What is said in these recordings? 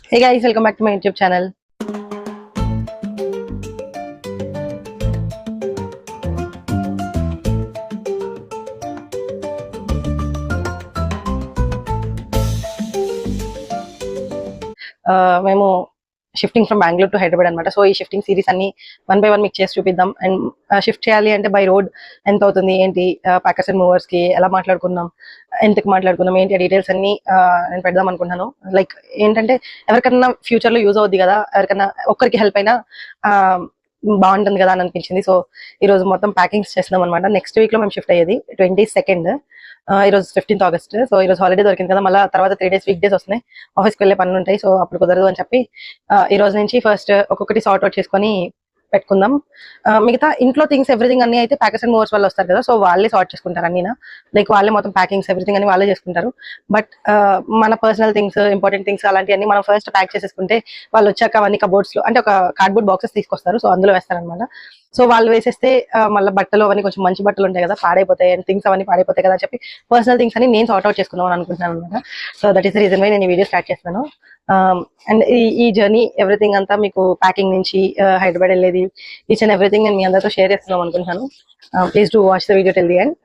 Hey guys, welcome back to my YouTube channel. మేము shifting from Bengaluru to Hyderabad అనమాట. So ఈ shifting series అన్ని 1 by 1 మీకు చేసి చూపిద్దాం. అండ్ షిఫ్ట్ చేయాలి అంటే బై రోడ్ ఎంత అవుతుంది, ఏంటి, ప్యాకర్స్ అండ్ మూవర్స్ కి ఎలా మాట్లాడుకుందాం, ఎంతకు మాట్లాడుకుందాం, ఏంటి, ఆ డీటెయిల్స్ అన్ని నేను పెడదాం అనుకుంటున్నాను. లైక్ ఏంటంటే ఎవరికన్నా ఫ్యూచర్ లో యూజ్ అవుద్ది కదా, ఎవరికన్నా ఒక్కరికి హెల్ప్ అయినా బాగుంటుంది కదా అని అనిపించింది. సో ఈ రోజు మొత్తం ప్యాకింగ్స్ చేస్తున్నాం అనమాట. నెక్స్ట్ వీక్ లో మేము షిఫ్ట్ అయ్యేది 22nd, ఈ రోజు 15th August. సో ఈ రోజు హాలిడే దొరికింది కదా, మళ్ళీ తర్వాత 3 days వీక్ డేస్ వస్తున్నాయి, ఆఫీస్కి వెళ్ళే పనులు ఉంటాయి. సో అప్పుడు కుదరదు అని చెప్పి ఈ రోజు నుంచి ఫస్ట్ ఒక్కొక్కటి సార్ట్ అవుట్ చేసుకొని పెట్టుకుందాం. మిగతా ఇంట్లో థింగ్స్ ఎవ్రీథింగ్ అన్ని అయితే ప్యాకర్స్ అండ్ మూవర్స్ వాళ్ళు వస్తారు కదా, సో వాళ్ళే సార్ట్ చేసుకుంటారు అన్నీనా. లైక్ వాళ్ళే మొత్తం ప్యాకింగ్స్ ఎవ్రీథింగ్ అని వాళ్ళే చేసుకుంటారు. బట్ మన పర్సనల్ థింగ్స్, ఇంపార్టెంట్ థింగ్స్ అలాంటివన్నీ మనం ఫస్ట్ ప్యాక్ చేసేసుకుంటే వాళ్ళు వచ్చాక అవన్నీ కబోర్డ్స్ లో, అంటే ఒక కార్డ్బోర్డ్ బాక్సెస్ తీసుకొస్తారు, సో అందులో వేస్తారనమాట. సో వాళ్ళు వేసేస్తే మళ్ళీ బట్టలు అవన్నీ కొంచెం మంచి బట్టలు ఉంటాయి కదా, పాడైపోతాయి, అండ్ థింగ్స్ అవన్నీ పాడైపోతాయి కదా అని చెప్పి పర్సనల్ థింగ్స్ అని నేను సార్ట్ అవుట్ చేసుకుందాం అని అనుకుంటున్నాను అనమాట. So that is the reason why నేను ఈ వీడియో స్టార్ట్ చేస్తున్నాను. అండ్ ఈ జర్నీ ఎవ్రీథింగ్ అంతా మీకు ప్యాకింగ్ నుంచి హైదరాబాద్ వెళ్ళేది ఈచ్ అండ్ ఎవ్రీథింగ్ నేను మీ అందరితో షేర్ చేస్తున్నాం అనుకుంటున్నాను. Please do watch the video till the end.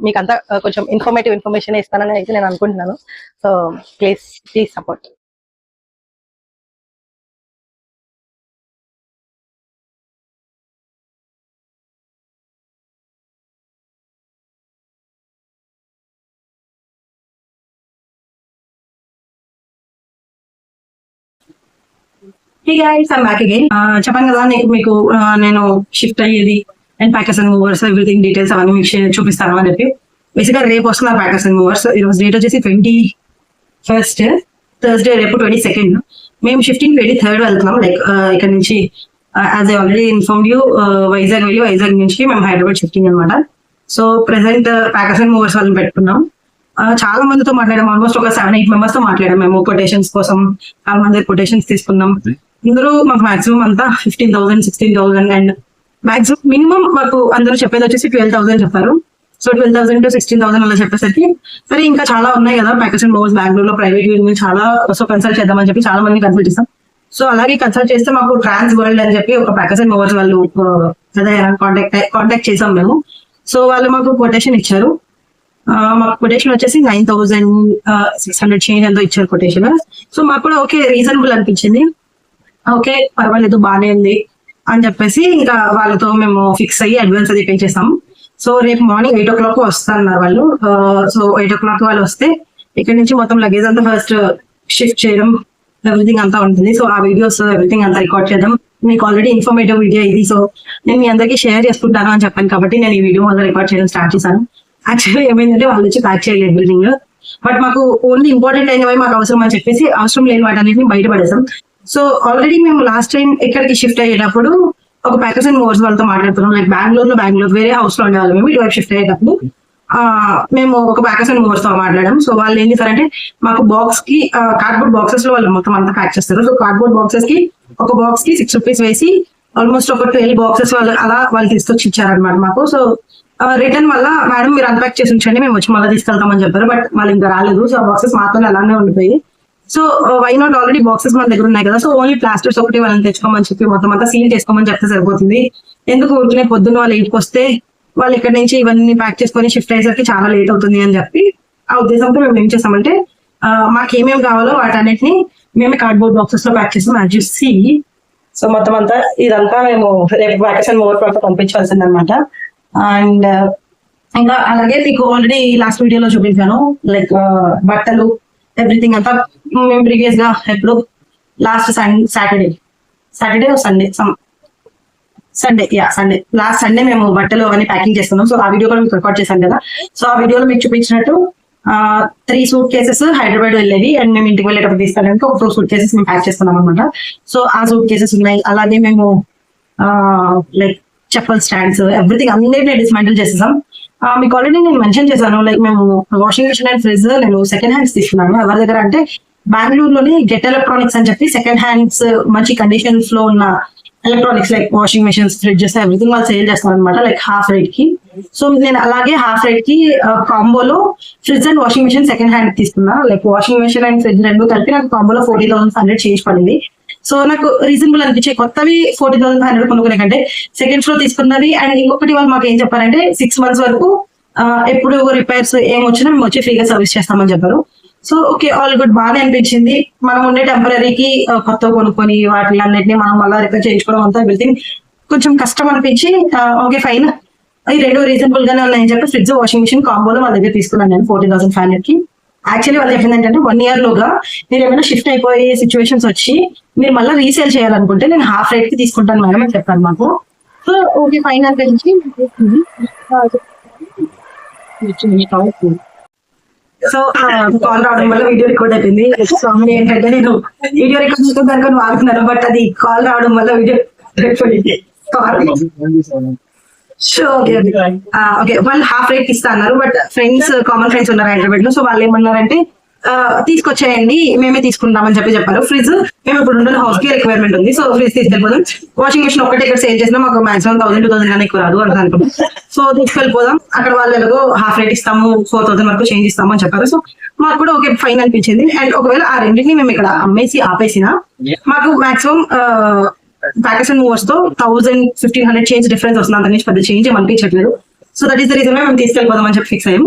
మీకు అంతా కొంచెం ఇన్ఫర్మేషన్ ఇస్తానని అయితే నేను అనుకుంటున్నాను. So please support. Hey guys, I'm back again. చెప్పాను కదా మీకు నేను షిఫ్ట్ అయ్యేది and packers and movers everything details అవన్నీ మీకు చూపిస్తాను అని చెప్పి. బేసిక్గా రేపు వస్తున్నారు ప్యాకర్స్ అండ్ మూవర్స్. ఈరోజు డేట్ వచ్చేసి 21st థర్స్డే, రేపు 22nd. మేము షిఫ్టింగ్ 23rd వెళ్తున్నాం. లైక్ ఇక్కడ నుంచి as I already inform you, Vizag వెళ్ళి వైజాగ్ నుంచి మేము హైదరాబాద్ షిఫ్టింగ్ అనమాట. So present packers and movers వాళ్ళని పెట్టుకున్నాం. చాలా మందితో మాట్లాడాం, ఆల్మోస్ట్ ఒక 7-8 members తో మాట్లాడాం మేము కొటేషన్స్ కోసం. చాలా మంది కొటేషన్స్ తీసుకున్నాం. అందరూ మాకు మాక్సిమం అంతా 15,000 16,000 అండ్ మాక్సిమం మినిమం మాకు అందరూ చెప్పేది వచ్చేసి 12,000 చెప్పారు. సో 12,000 to 16,000 అలా చెప్పేసరికి సరే ఇంకా చాలా ఉన్నాయి కదా ప్యాకర్స్ అండ్ మూవర్స్ బెంగళూరులో ప్రైవేట్ యూనియన్ చాలా, సో కన్సల్ట్ చేద్దామని చెప్పి చాలా మంది కన్సల్ట్ చేస్తాం. సో అలాగే కన్సల్ట్ చేస్తే మాకు ట్రాన్స్ వరల్డ్ అని చెప్పి ఒక ప్యాకర్స్ అండ్ మూవర్స్ వాళ్ళు కాంటాక్ట్ చేసాం మేము. సో వాళ్ళు మాకు కొటేషన్ ఇచ్చారు. మాకు కొటేషన్ వచ్చేసి 9,600 చేంజ్ ఎంతో ఇచ్చారు కొటేషన్. సో మాకు కూడా ఓకే, రీజనబుల్ అనిపించింది. ఓకే పర్వాలేదు, బాగానే ఉంది అని చెప్పేసి ఇంకా వాళ్ళతో మేము ఫిక్స్ అయ్యి అడ్వాన్స్ అది పే చేసాం. సో రేపు మార్నింగ్ 8 o'clock వస్తున్నారు వాళ్ళు. సో 8 o'clock వాళ్ళు వస్తే ఇక్కడ నుంచి మొత్తం లగేజ్ అంతా ఫస్ట్ షిఫ్ట్ చేయడం ఎవ్రీథింగ్ అంతా ఉంటుంది. సో ఆ వీడియోస్ ఎవ్రీథింగ్ అంతా రికార్డ్ చేద్దాం. మీకు ఆల్రెడీ ఇన్ఫర్మేటివ్ వీడియో ఇది, సో నేను మీ అందరికీ షేర్ చేసుకుంటాను అని చెప్పాను కాబట్టి నేను ఈ వీడియో వల్ల రికార్డ్ చేయడం స్టార్ట్ చేశాను. యాక్చువల్లీ ఏమైందంటే వాళ్ళు వచ్చి ప్యాక్ చేయలేదు ఎవ్రీథింగ్, బట్ మాకు ఓన్లీ ఇంపార్టెంట్ అయినవి మాకు అవసరం అని చెప్పేసి అవసరం లేని వాటన్నిటిని బయటపడేసాం. సో ఆల్రెడీ మేము లాస్ట్ టైం ఇక్కడికి షిఫ్ట్ అయ్యేటప్పుడు ఒక ప్యాకర్స్ అండ్ మూవర్స్ వాళ్ళతో మాట్లాడుతున్నాం. లైక్ బెంగళూరు వేరే హౌస్ లో ఉండేవాళ్ళు మేము. ఇటువైపు షిఫ్ట్ అయ్యేటప్పుడు మేము ఒక ప్యాకర్స్ అండ్ మూవర్స్ తో మాట్లాడాం. సో వాళ్ళు ఏం చేస్తారంటే మాకు బాక్స్ కి కార్డ్బోర్డ్ బాక్సెస్ లో వాళ్ళు మొత్తం అంతా ప్యాక్ చేస్తారు. సో కార్డ్బోర్డ్ బాక్సెస్ కి ఒక బాక్స్ కి 6 rupees వేసి ఆల్మోస్ట్ ఒక 12 boxes వాళ్ళు తీసుకొచ్చి ఇచ్చారనమాట మాకు. సో రిటర్న్ వల్ల మేడం మీరు అన్పాక్ చేసి ఉంచండి, మేము వచ్చి మళ్ళీ తీసుకెళ్తామని చెప్పారు. బట్ వాళ్ళు ఇంకా రాలేదు. సో ఆ బాక్సెస్ మాత్రం అలానే ఉండిపోయి. So why not, already boxes మన దగ్గర ఉన్నాయి కదా, సో ఓన్లీ ప్లాస్టర్స్ ఒకటి వాళ్ళని తెచ్చుకోమని చెప్పి మొత్తం అంతా సీల్ చేసుకోమని చెప్తే సరిపోతుంది. ఎందుకు ఊరికనే పొద్దున్న వాళ్ళు ఇంటికి వస్తే వాళ్ళు ఇక్కడ నుంచి ఇవన్నీ ప్యాక్ చేసుకొని షిఫ్ట్ అయ్యేసరికి చాలా లేట్ అవుతుంది అని చెప్పి ఆ ఉద్దేశంతో మేము ఏం చేస్తామంటే మాకేమేమి కావాలో వాటన్నిటిని మేమే కార్డ్బోర్డ్ బాక్సెస్ లో ప్యాక్ చేస్తాం యాజ్ యూ సీ. సో మొత్తం అంతా ఇదంతా మేము రేపు ప్యాకర్స్ అండ్ మూవర్ ప్రాడక్ట్ పంపించాల్సింది అనమాట. అండ్ ఇంకా అలాగే మీకు ఆల్రెడీ లాస్ట్ వీడియోలో చూపించాను, లైక్ బట్టలు ఎవ్రీథింగ్ అంతా మేము ప్రీవియస్ గా ఎప్పుడు లాస్ట్ సాటర్డే లాస్ట్ సండే మేము బట్టలు అవన్నీ ప్యాకింగ్ చేస్తున్నాం. సో ఆ వీడియో కూడా మీకు రికార్డ్ చేశాను కదా. సో ఆ వీడియోలో మీకు చూపించినట్టు 3 suitcases హైదరాబాద్ వెళ్ళేవి అండ్ మేము ఇంటికి వెళ్ళేటప్పుడు తీసుకెళ్ళడానికి ఒక 2 suitcases మేము ప్యాక్ చేస్తున్నాం అనమాట. సో ఆ suitcases ఉన్నాయి. అలాగే మేము లైక్ చెప్పల్ స్టాండ్స్ ఎవ్రీథింగ్ అన్నిటిని డిస్మాంటిల్ చేసేసాం. మీకు ఆల్రెడీ నేను మెన్షన్ చేశాను, లైక్ మేము వాషింగ్ మిషన్ అండ్ ఫ్రిడ్జ్ నేను సెకండ్ హ్యాండ్స్ తీసుకున్నాను. ఎవరి దగ్గర అంటే బెంగళూరులోని గెట్ ఎలక్ట్రానిక్స్ అని చెప్పి సెకండ్ హ్యాండ్స్ మంచి కండిషన్స్ లో ఉన్న electronics like washing machines, fridges everything వాళ్ళు సేల్ చేస్తారు అనమాట, లైక్ హాఫ్ రేట్ కి. సో నేను అలాగే హాఫ్ రేట్ కి కాంబోలో fridge and washing machine second hand తీసుకున్నా. Like washing machine and fridge రెండు కలిపి నాకు కాంబోలో 40,500 చేంజ్ పడింది. సో నాకు రీజనబుల్ అనిపించే కొత్తవి 40,500 కొనుక్కునే కంటే సెకండ్స్ లో తీసుకున్నవి. అండ్ ఇంకొకటి వాళ్ళు మాకు ఏం చెప్పారంటే 6 months వరకు ఎప్పుడు రిపేర్స్ ఏం వచ్చినా మేము వచ్చి ఫ్రీగా సర్వీస్ చేస్తామని చెప్పారు. సో ఓకే, ఆల్ గుడ్, బాగానే అనిపించింది. మనం ఉండే టెంపరీకి కొత్త కొనుక్కొని వాటి అన్నిటిని మనం మళ్ళీ రిపేర్ చేయించుకోవడం అంతా ఎవ్రీథింగ్ కొంచెం కష్టం అనిపించి ఓకే ఫైన్, ఈ రెండు రీజనబుల్ గానే ఉన్నాయని చెప్పి ఫ్రిడ్జ్ వాషింగ్ మిషన్ కాంబోలో వాళ్ళ దగ్గర తీసుకున్నాను నేను 40,500 కి. యాక్చువల్లీ వాళ్ళు చెప్పింది ఏంటంటే 1 year లోగా మీరు ఏమైనా షిఫ్ట్ అయిపోయే సిచ్యువేషన్స్ వచ్చి మీరు మళ్ళీ రీసేల్ చేయాలనుకుంటే నేను హాఫ్ రేట్ కి తీసుకుంటాను మేడం అని చెప్పాను మాకు. సో ఓకే ఫైన్ అనిపించి సో కాల్ రావడం వల్ల వీడియో రికార్డ్ అయిపోయింది. సో ఏంటంటే నేను వీడియో రికార్డ్ చేసుకోవడానికి వాడుతున్నాను, బట్ అది కాల్ రావడం వల్ల వీడియో సో ఓకే వాళ్ళు హాఫ్ రేట్ ఇస్తా అన్నారు. బట్ ఫ్రెండ్స్, కామన్ ఫ్రెండ్స్ ఉన్నారు హైదరాబాద్ లో. సో వాళ్ళు ఏమన్నారంటే తీసుకొచ్చేయండి మేమే తీసుకుంటామని చెప్పారు. ఫ్రిడ్జ్ మేము ఇప్పుడు ఉండే హౌస్ కి రిక్వైర్మెంట్ ఉంది, సో ఫ్రిడ్జ్ తీసుకెళ్ళిపోదాం. వాషింగ్ మిషన్ ఒకటే ఇక్కడ సేల్ చేసినా మాకు మాక్సిమం 1,000-2,000 కానీ ఎక్కువ రాదు అని అనుకుంటాం. సో తీసుకెళ్ళిపోదాం, అక్కడ వాళ్ళు ఎలాగో హాఫ్ రేట్ ఇస్తాము 4,000 వరకు చేంజ్ ఇస్తాము అని చెప్పారు. సో మాకు కూడా ఓకే ఫైన్ అనిపించింది. అండ్ ఒకవేళ ఆ రెండింటిని మేము ఇక్కడ అమ్మేసి ఆపేసినా మాకు మాక్సిమం ప్యాకెట్స్ అండ్ మూవర్స్ తో 1,000-1,500 చేంజ్ డిఫరెన్స్ వస్తుంది. అంత నుంచి పెద్ద చేంజ్ ఏం అనిపించట్లేదు. So that is the reason మేము తీసుకెళ్ళిపోదాం అని చెప్పి ఫిక్స్ అయ్యాం.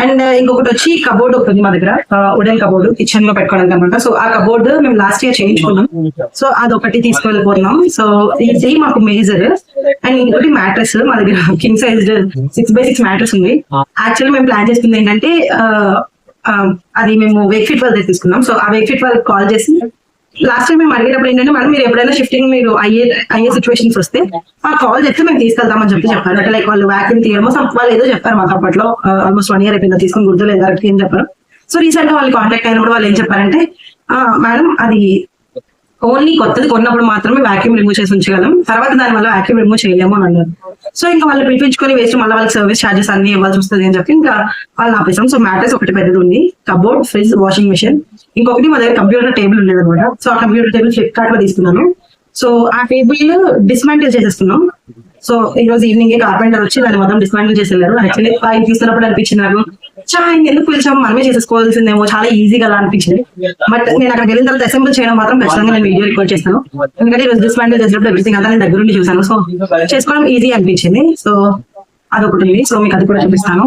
అండ్ ఇంకొకటి వచ్చి కబోర్డ్ ఒకటి ఉంది మా దగ్గర, వుడెన్ కబోర్డ్ కిచెన్ లో పెట్టుకోవడానికి అనమాట. సో ఆ కబోర్డ్ మేము లాస్ట్ ఇయర్ చేయించుకున్నాం. సో అదొకటి తీసుకెళ్ళిపోతున్నాం. సో ఇది మాకు మేజర్. అండ్ ఇంకొకటి మ్యాట్రెస్ మా దగ్గర కింగ్ సైజ్ 6x6 మ్యాట్రెస్ ఉంది. యాక్చువల్లీ మేము ప్లాన్ చేసుకుంది ఏంటంటే అది మేము వేక్ఫిట్ వాళ్ళ దగ్గర తీసుకున్నాం. సో ఆ వేక్ఫిట్ వాళ్ళకి కాల్ చేసి లాస్ట్ టైం మేము అడిగేటప్పుడు ఏంటంటే మనం మీరు ఎప్పుడైనా షిఫ్టింగ్ మీరు అయ్యే సిచ్యువేషన్స్ వస్తే ఆ కాల్ చేస్తే మేము తీసుకెళ్తామని చెప్పారు. అంటే లైక్ వాళ్ళు వ్యాక్యూమ్ తీయడమో వాళ్ళు ఏదో చెప్పారు మాకు అప్పట్లో. ఆల్మోస్ట్ 1 year అయిపోయింది తీసుకుని గుర్తులేదు కరెక్ట్ ఏం చెప్పారు. సో రీసెంట్ గా వాళ్ళు కాంటాక్ట్ అయినప్పుడు వాళ్ళు ఏం చెప్పారంటే మేడం అది ఓన్లీ కొత్తది కొన్నప్పుడు మాత్రమే వ్యాక్యూమ్ రిమూవ్ చేసి ఉంచగలం, తర్వాత దాని వల్ల వ్యాక్యూమ్ రిమూవ్ చేయలేము అని అన్నారు. సో ఇంకా వాళ్ళు పిలిపించుకొని వేస్ట్ మళ్ళీ వాళ్ళకి సర్వీస్ ఛార్జెస్ అన్ని ఇవ్వాల్సి వస్తుంది అని చెప్పి ఇంకా వాళ్ళు ఆపేసాం. సో మ్యాట్రెస్ ఒకటి పెద్దది ఉంది, కబోర్డ్, ఫ్రిడ్జ్, వాషింగ్ మిషన్, ఇంకొకటి మా దగ్గర కంప్యూటర్ టేబుల్ ఉండేది అనమాట. సో ఆ కంప్యూటర్ టేబుల్ ఫ్లిప్కార్ట్ లో తీసుకున్నాను. సో ఆ టేబుల్ డిస్మాంటిల్ చేసేస్తున్నాం. సో ఈ రోజు ఈవినింగ్ కార్పెంటర్ వచ్చి దాన్ని మొత్తం డిస్మాంటిల్ చేసి వెళ్ళారు. యాక్చువల్లీ ఆయన తీసుకున్నప్పుడు అనిపించింది నాకు ఆయన ఎందుకు పిలిచాము, మనమే చేసుకోవాల్సిందేమో, చాలా ఈజీగా అలా అనిపించింది. బట్ నేను అక్కడికి వెళ్ళిన తర్వాత అసెంబ్లీ చేయడం మాత్రం ఖచ్చితంగా నేను వీడియో రికార్డ్ చేస్తాను. ఎందుకంటే ఈ రోజు డిస్మాంటిల్ చేసినప్పుడు ఎవ్రీథింగ్ అంతా నేను దగ్గర నుండి చూసాను. సో చేసుకోవడం ఈజీ అనిపించింది. సో అదొకటి ఉంది. సో మీకు అది కూడా చూపిస్తాను.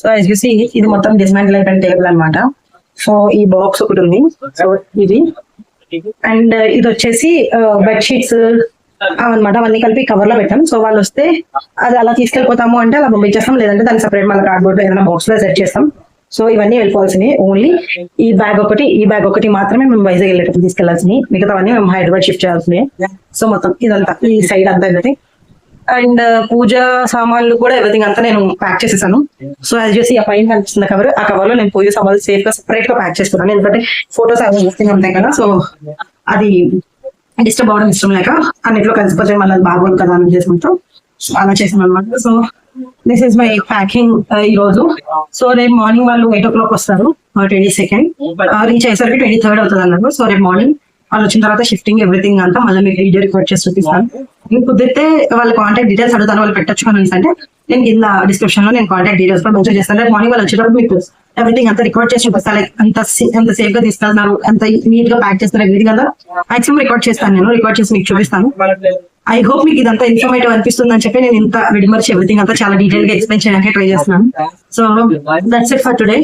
సో యాజ్ యూ సీ ఇది మొత్తం డిస్మాంటిల్ అయిపోయిన టేబుల్ అనమాట. సో ఈ బాక్స్ ఒకటి ఉంది. సో ఇది అండ్ ఇది వచ్చేసి బెడ్షీట్స్ అనమాట. అవన్నీ కలిపి కవర్ లో పెట్టాం. సో వాళ్ళు వస్తే అది అలా తీసుకెళ్ళిపోతాము అంటే అలా పంపించేస్తాం, లేదంటే దాన్ని సపరేట్ మళ్ళీ కార్డ్బోర్డ్ లో ఏదైనా బాక్స్ లో సెట్ చేస్తాం. సో ఇవన్నీ వెళ్ళిపోవాల్సినవి. ఓన్లీ ఈ బ్యాగ్ ఒకటి మాత్రమే మేము వైజాగ్ వెళ్ళేటప్పుడు తీసుకెళ్లాల్సినవి. మిగతావన్నీ మేము హైదరాబాద్ షిఫ్ట్ చేయాల్సినవి. సో మొత్తం ఇదంతా ఈ సైడ్ అంతా ఎవ్రీథింగ్. అండ్ పూజ సామాన్లు కూడా ఎవ్రీథింగ్ అంతా నేను ప్యాక్ చేసేసాను. సో యాజ్ చూసి ఆ పైన కనిపిస్తున్న కవర్, ఆ కవర్ లో నేను పూజ సామాన్లు సేఫ్ గా సెపరేట్ గా ప్యాక్ చేసుకున్నాను. ఎందుకంటే ఫోటోస్ అవి ఉంటాయి కదా, సో అది డిస్టర్బ్ అవడం ఇష్టం లేక అన్నిట్లో కలిసిపోతే మళ్ళీ అది బాగోదు కదా అని చేసుకుంటాం. అలా చేసాను అనమాట. So this is my packing ఈ రోజు. సో రేపు మార్నింగ్ వాళ్ళు 8 o'clock వస్తారు. 22nd రీచ్ అయ్యేసరికి 23rd అవుతుంది అన్నారు. సో రేపు మార్నింగ్ వాళ్ళు వచ్చిన తర్వాత షిఫ్టింగ్ ఎవ్రీథింగ్ అంతా మళ్ళీ మీకు వీడియో రికార్డ్ చేసి చూపిస్తాను. మీకు కుదిరితే వాళ్ళ కాంటాక్ట్ డీటెయిల్స్ అడుగుతాను, వాళ్ళు పెట్టచ్చు అని అంటే నేను కింద డిస్క్రిప్షన్ లో నేను కాంటాక్ట్ డీటెయిల్స్ కూడా మెన్షన్ చేస్తాను. రేపు మార్నింగ్ వాళ్ళు వచ్చేటప్పుడు మీకు ఎవ్రీథింగ్ అంతా రికార్డ్ చేసి చూపిస్తాను. లైక్ ఎంత సేఫ్ గా తీసుకెళ్తున్నారు, ఎంత నీట్ గా ప్యాక్ చేస్తున్నారు, ఎవ్రీథింగ్ అంతా మాక్సిమం రికార్డ్ చేస్తాను. నేను రికార్డ్ చేసి మీకు చూపిస్తాను. ఐ హోప్ మీకు ఇదంతా ఇన్ఫర్మేటివ్ అనిపిస్తుంది అని చెప్పి నేను ఇంత విడిమర్చి ఎవ్రీథింగ్ అంతా చాలా డీటెయిల్ గా ఎక్స్ప్లెయిన్ చేయడానికి ట్రై చేస్తున్నాను. So that's it for today.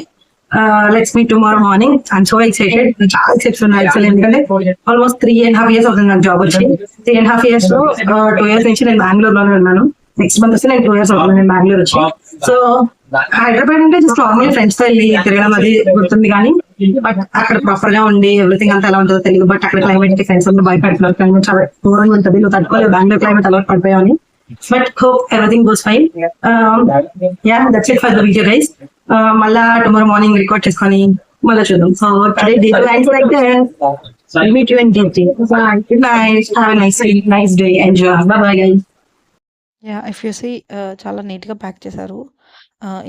Let's meet tomorrow morning. I'm so excited, చాలా ఎక్సైటెడ్ ఉన్నా యాక్చువల్లీ. ఎందుకంటే ఆల్మోస్ట్ 3.5 years అవుతుంది నాకు జాబ్ వచ్చి. 3.5 years లో 2 years నుంచి నేను బెంగళూరులోనే ఉన్నాను. నెక్స్ట్ మంత్ వస్తే నేను 2 years అవుతుంది నేను బెంగళూరు వచ్చి. సో హైదరాబాద్ అంటే జస్ట్ నార్మల్ ఫ్రెండ్స్ తో వెళ్ళి తిరగడం అది గుర్తుంది, కానీ బట్ అక్కడ ప్రాపర్ గా ఉండి ఎవ్రీథింగ్ అంతా ఎలా ఉంటుందో తెలియదు. బట్ అక్కడ క్లైమేట్ కి ఫ్రెండ్స్ అందరూ భయపడుతున్నారు, క్లైమేట్ చాలా ఘోరంగా ఉంటుంది, నువ్వు తట్టుకోలేదు, బెంగళూరు క్లైమేట్ అలవాటు పడిపోయావని. But hope everything goes fine. Yeah that's it for the video guys. మళ్ళా టుమారో మార్నింగ్ రికార్డ్ చేసుకొని మళ్ళీ చూద్దాం. So today day ends like that. I'll meet you in day. Bye. Good night. Have a nice day. Enjoy. Bye bye guys. If you see చాలా నీట్గా pack చేశారు.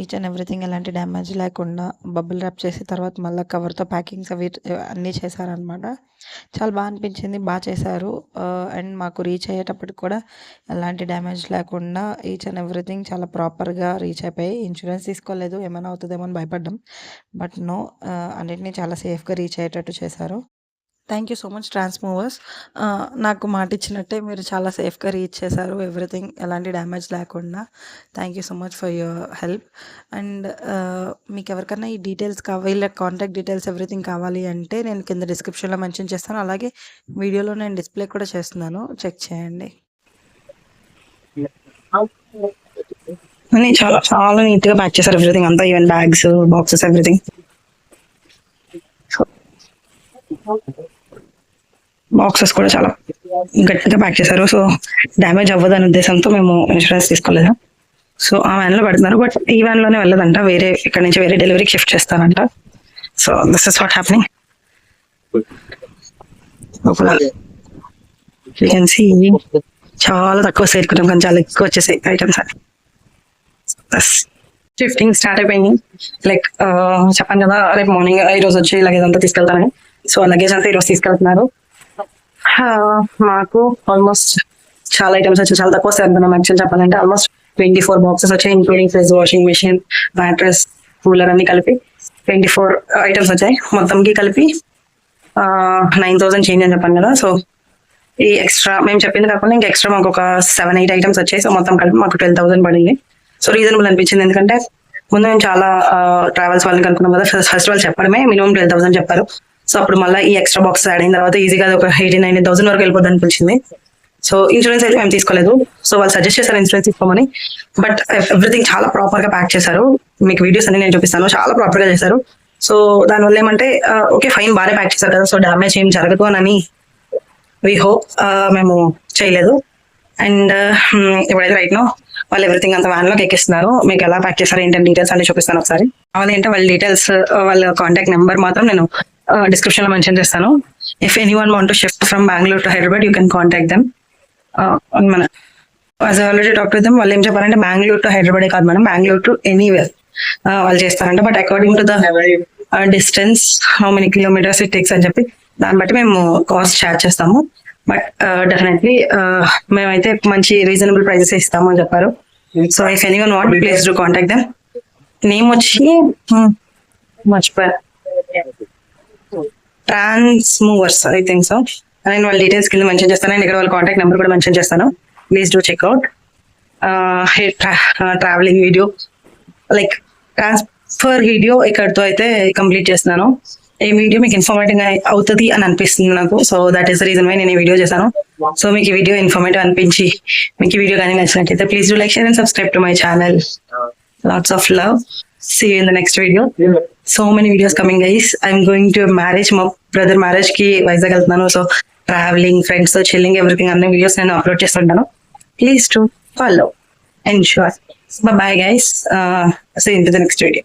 Each and everything ఎలాంటి damage లేకుండా bubble wrap చేసి తర్వాత మళ్ళీ కవర్తో packings అవి అన్నీ చేశారనమాట. చాలా బాగా అనిపించింది, బాగా చేశారు. అండ్ మాకు రీచ్ అయ్యేటప్పటికి కూడా ఎలాంటి డ్యామేజ్ లేకుండా ఈచ్ అండ్ ఎవ్రీథింగ్ చాలా ప్రాపర్గా రీచ్ అయిపోయి. ఇన్సూరెన్స్ తీసుకోలేదు, ఏమైనా అవుతుందేమో అని భయపడ్డాం, బట్ నో, అన్నిటినీ చాలా సేఫ్గా రీచ్ అయ్యేటట్టు చేశారు. Thank you so much Transmovers. నాకు మాట ఇచ్చినట్టే మీరు చాలా సేఫ్గా రీచ్ చేశారు, ఎవ్రీథింగ్ ఎలాంటి డ్యామేజ్ లేకుండా. Thank you so much for your help. And మీకు ఎవరికైనా ఈ డీటెయిల్స్ వీళ్ళ కాంటాక్ట్ డీటెయిల్స్ ఎవ్రీథింగ్ కావాలి అంటే నేను కింద డిస్క్రిప్షన్లో మెన్షన్ చేస్తాను, అలాగే వీడియోలో నేను డిస్ప్లే కూడా చేస్తున్నాను, చెక్ చేయండి. చాలా చాలా నీట్గా ప్యాక్ చేశారు ఎవ్రీథింగ్ అంతా, even bags, boxes, everything. Boxes కూడా చాలా గట్టిగా ప్యాక్ చేశారు, సో డ్యామేజ్ అవ్వదు అనే ఉద్దేశంతో మేము ఇన్సూరెన్స్ తీసుకోలేదు. సో ఆ వ్యాన్లో పెడుతున్నారు, బట్ ఈ వ్యాన్లోనే వెళ్ళదంట, వేరే ఇక్కడ నుంచి వేరే డెలివరీకి షిఫ్ట్ చేస్తారంట. So this is what happening. You can see చాలా తక్కువ సేరుకున్నాం, కానీ చాలా ఎక్కువ వచ్చేసాయి ఐటమ్స్. షిఫ్టింగ్ స్టార్ట్ అయిపోయింది. లైక్ చెప్పాను కదా, రేపు మార్నింగ్ ఈరోజు వచ్చి లగేజ్ అంతా తీసుకెళ్తానని. సో లగేజ్ అంతా ఈరోజు తీసుకెళ్తున్నారు. మాకు ఆల్మోస్ట్ చాలా ఐటమ్స్ వచ్చాయి, చాలా తక్కువ సేరుకున్నాం. యాక్చువల్ చెప్పాలంటే ఆల్మోస్ట్ 24 బాక్సెస్ వచ్చాయి, including fridge, washing machine, mattress, cooler అన్ని కలిపి 24 ఐటమ్స్ వచ్చాయి. మొత్తంకి కలిపి 9,000 చేంజ్ అని చెప్పాను కదా. సో ఈ ఎక్స్ట్రా మేము చెప్పింది కాకుండా ఇంకా ఎక్స్ట్రా మాకు ఒక 7-8 ఐటమ్స్ వచ్చాయి. సో మొత్తం కలిపి మాకు 12,000 పడింది. సో రీజనబుల్ అనిపించింది, ఎందుకంటే ముందు మేము చాలా ట్రావెల్స్ వాళ్ళని కనుక్కున్నాం కదా. ఫస్ట్ వాళ్ళు చెప్పడమే మినిమం 12,000 చెప్పారు. సో అప్పుడు మళ్ళీ ఈ ఎక్స్ట్రా బాక్స్ యాడ్ అయిన తర్వాత ఈజీగా ఒక 18,000-19,000 వరకు వెళ్ళిపోద్ది అనిపించింది. సో ఇన్సూరెన్స్ అయితే మేము తీసుకోలేదు. సో వాళ్ళు సజెస్ట్ చేశారు ఇన్సూరెన్స్ తీసుకోమని, బట్ ఎవ్రీథింగ్ చాలా ప్రాపర్ గా ప్యాక్ చేశారు. మీకు వీడియోస్ అన్ని నేను చూపిస్తాను, చాలా ప్రాపర్ గా చేశారు. సో దానివల్ల ఏమంటే ఓకే ఫైన్, బాగానే ప్యాక్ చేశారు కదా, సో డ్యామేజ్ ఏం జరగదు అని వి హోప్. మేము చేయలేదు. అండ్ ఇప్పుడైతే రైట్ నో వాళ్ళు ఎవ్రీథింగ్ అంత వ్యాన్ లోకి ఎక్కిస్తున్నారు. మీకు ఎలా ప్యాక్ చేస్తారు ఏంటంటే డీటెయిల్స్ అన్ని చూపిస్తాను ఒకసారి. కావాలి అంటే వాళ్ళ డీటెయిల్స్, వాళ్ళ కాంటాక్ట్ నెంబర్ మాత్రం నేను డిస్క్రిప్షన్ లో మెన్షన్ చేస్తాను. If anyone want to shift from Bengaluru to Hyderabad, you can contact them. మన as already talk to them, వాళ్ళు ఏం చెప్పారంటే బెంగళూరు టు హైదరాబాద్ కాదు మేడం, బెంగళూరు టు ఎనీవేర్ వాళ్ళు చేస్తారంట. But according to the distance, how many kilometres it takes అని చెప్పి దాన్ని బట్టి మేము కాస్ట్ ఛార్జ్ చేస్తాము. బట్ డెఫినెట్లీ మేమైతే మంచి రీజనబుల్ ప్రైజెస్ ఇస్తాము అని చెప్పారు. So if anyone want, please do contact them. Name వచ్చి మర్చిపోయా, ట్రాన్స్మూవర్స్ ఐ థింక్ సో. నేను వాళ్ళ డీటెయిల్స్ కింద మెన్షన్ చేస్తాను, అండ్ ఇక్కడ వాళ్ళ కాంటాక్ట్ నెంబర్ కూడా మెన్షన్ చేస్తాను. Please do checkout. Travelling video, like transfer video ఇక్కడితో అయితే కంప్లీట్ చేస్తున్నాను. ఈ వీడియో మీకు ఇన్ఫర్మేటివ్ అవుతుంది అని అనిపిస్తుంది నాకు. So that is the reason why నేను ఈ వీడియో చేశాను. సో మీకు ఈ వీడియో ఇన్ఫర్మేటివ్ అనిపించి మీకు ఈ వీడియో కానీ నచ్చినట్లయితే please do like, share and subscribe to my channel. Lots of love. See you in the next video. So many videos coming, guys. I'm going to a marriage, my brother marriage ki Vizag వెళ్తున్నాను. So traveling, friends తో chilling, everything అన్ని videos నేను upload చేస్తుంటాను. Please do follow and share. Bye bye guys. See you in the next video.